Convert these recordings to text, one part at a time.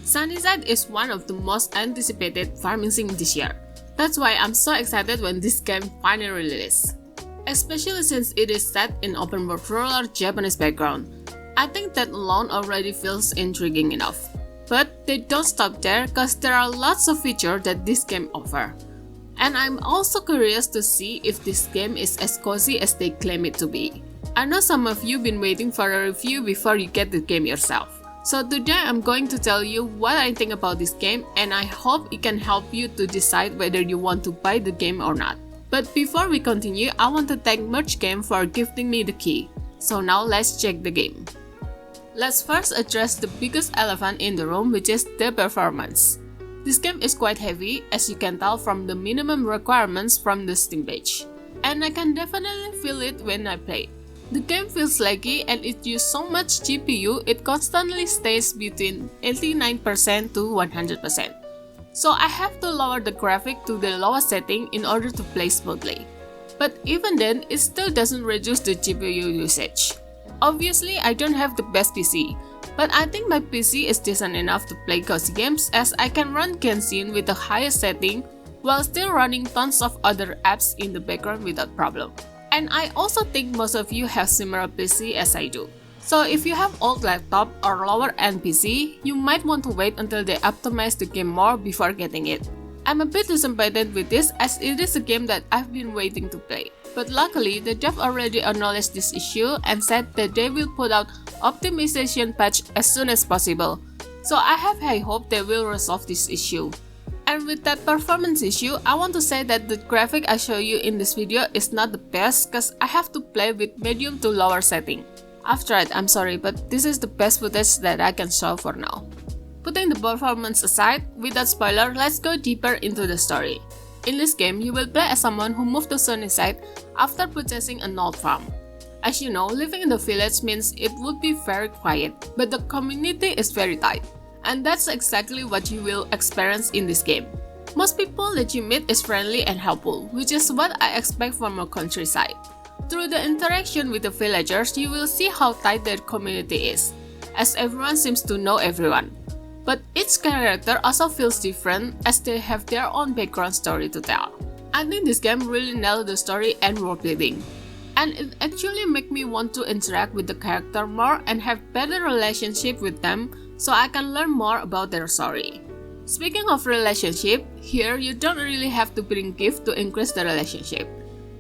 SunnySide is one of the most anticipated farming sim this year. That's why I'm so excited when this game finally released. Especially since it is set in open world rural Japanese background. I think that alone already feels intriguing enough. But they don't stop there cause there are lots of features that this game offers. And I'm also curious to see if this game is as cozy as they claim it to be. I know some of you been waiting for a review before you get the game yourself. So today I'm going to tell you what I think about this game, and I hope it can help you to decide whether you want to buy the game or not. But before we continue, I want to thank Merch Game for gifting me the key. So now let's check the game. Let's first address the biggest elephant in the room, which is the performance. This game is quite heavy, as you can tell from the minimum requirements from the Steam page. And I can definitely feel it when I play. The game feels laggy and it uses so much GPU, it constantly stays between 89% to 100%. So I have to lower the graphic to the lowest setting in order to play smoothly. But even then, it still doesn't reduce the GPU usage. Obviously, I don't have the best PC, but I think my PC is decent enough to play cozy games as I can run Genshin with the highest setting while still running tons of other apps in the background without problem. And I also think most of you have similar PC as I do. So if you have old laptop or lower end PC, you might want to wait until they optimize the game more before getting it. I'm a bit disappointed with this as it is a game that I've been waiting to play. But luckily, the dev already acknowledged this issue and said that they will put out optimization patch as soon as possible. So I have high hope they will resolve this issue. And with that performance issue, I want to say that the graphic I show you in this video is not the best cause I have to play with medium to lower setting. I've tried, I'm sorry, but this is the best footage that I can show for now. Putting the performance aside, without spoiler, let's go deeper into the story. In this game, you will play as someone who moved to SunnySide after purchasing an old farm. As you know, living in the village means it would be very quiet, but the community is very tight. And that's exactly what you will experience in this game. Most people that you meet is friendly and helpful, which is what I expect from a countryside. Through the interaction with the villagers, you will see how tight their community is, as everyone seems to know everyone. But each character also feels different as they have their own background story to tell. I think this game really nailed the story and world building. And it actually makes me want to interact with the character more and have better relationship with them so I can learn more about their story. Speaking of relationship, here you don't really have to bring gifts to increase the relationship.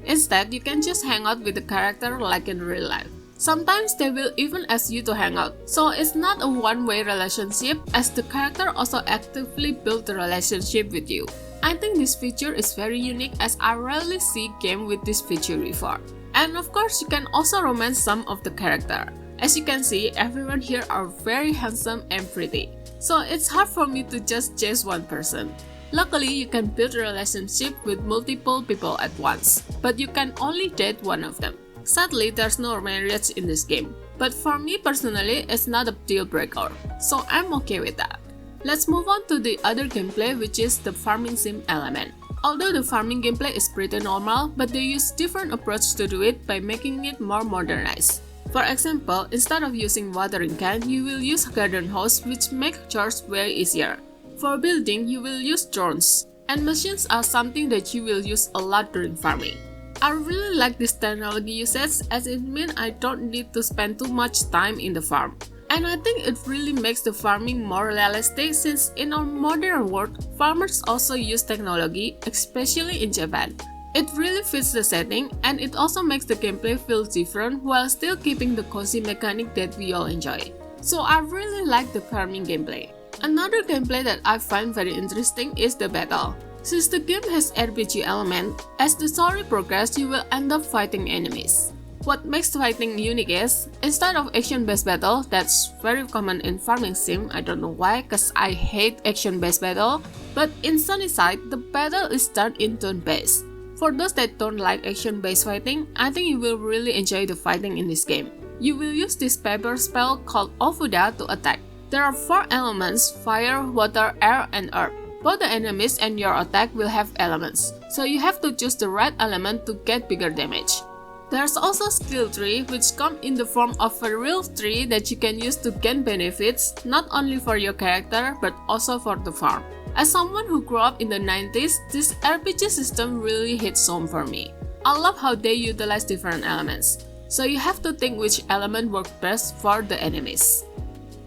Instead, you can just hang out with the character like in real life. Sometimes they will even ask you to hang out, so it's not a one-way relationship as the character also actively build the relationship with you. I think this feature is very unique as I rarely see game with this feature before. And of course, you can also romance some of the character. As you can see, everyone here are very handsome and pretty, so it's hard for me to just chase one person. Luckily, you can build a relationship with multiple people at once, but you can only date one of them. Sadly, there's no marriage in this game, but for me personally, it's not a deal breaker, so I'm okay with that. Let's move on to the other gameplay, which is the farming sim element. Although the farming gameplay is pretty normal, but they use different approach to do it by making it more modernized. For example, instead of using watering can, you will use garden hose which make chores way easier. For building, you will use drones, and machines are something that you will use a lot during farming. I really like this technology usage as it means I don't need to spend too much time in the farm. And I think it really makes the farming more realistic since in our modern world, farmers also use technology, especially in Japan. It really fits the setting and it also makes the gameplay feel different while still keeping the cozy mechanic that we all enjoy. So I really like the farming gameplay. Another gameplay that I find very interesting is the battle. Since the game has RPG element, as the story progresses you will end up fighting enemies. What makes fighting unique is, instead of action-based battle that's very common in farming sim, I don't know why cause I hate action-based battle, but in SunnySide, the battle is done in turn-based. For those that don't like action-based fighting, I think you will really enjoy the fighting in this game. You will use this paper spell called Ofuda to attack. There are 4 elements, fire, water, air, and earth. Both the enemies and your attack will have elements, so you have to choose the right element to get bigger damage. There's also skill tree, which come in the form of a real tree that you can use to gain benefits, not only for your character, but also for the farm. As someone who grew up in the 90s, this RPG system really hits home for me. I love how they utilize different elements, so you have to think which element works best for the enemies.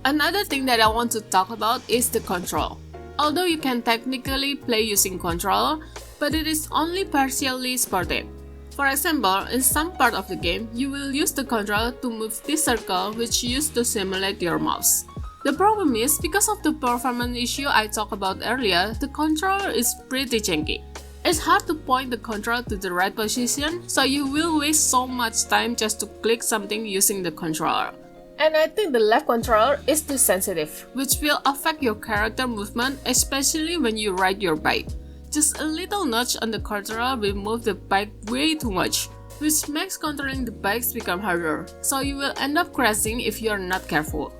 Another thing that I want to talk about is the control. Although you can technically play using controller, but it is only partially supported. For example, in some part of the game, you will use the controller to move this circle which you use to simulate your mouse. The problem is, because of the performance issue I talked about earlier, the controller is pretty janky. It's hard to point the controller to the right position, so you will waste so much time just to click something using the controller. And I think the left controller is too sensitive, which will affect your character movement, especially when you ride your bike. Just a little notch on the controller will move the bike way too much, which makes controlling the bikes become harder, so you will end up crashing if you are not careful.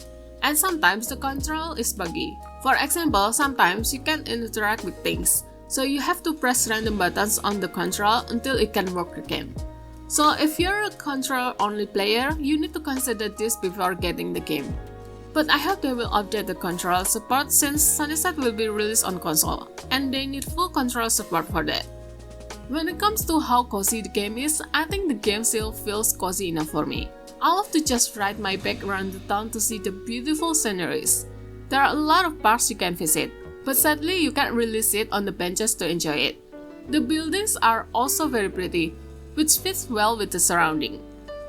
And sometimes the control is buggy. For example, sometimes you can't interact with things, so you have to press random buttons on the control until it can work again. So if you're a controller-only player, you need to consider this before getting the game. But I hope they will update the control support since SunnySide will be released on console, and they need full control support for that. When it comes to how cozy the game is, I think the game still feels cozy enough for me. I love to just ride my bike around the town to see the beautiful sceneries. There are a lot of parks you can visit, but sadly you can't really sit on the benches to enjoy it. The buildings are also very pretty, which fits well with the surrounding.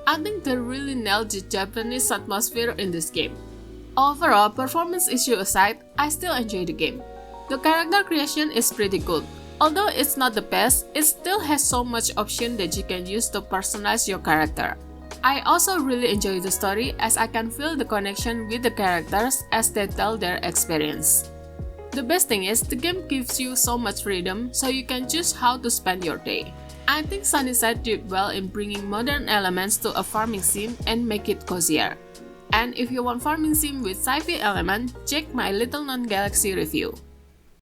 I think they really nailed the Japanese atmosphere in this game. Overall, performance issue aside, I still enjoy the game. The character creation is pretty good. Although it's not the best, it still has so much option that you can use to personalize your character. I also really enjoy the story as I can feel the connection with the characters as they tell their experience. The best thing is, the game gives you so much freedom, so you can choose how to spend your day. I think SunnySide did well in bringing modern elements to a farming sim and make it cozier. And if you want farming sim with sci-fi element, check my Little Known Galaxy review.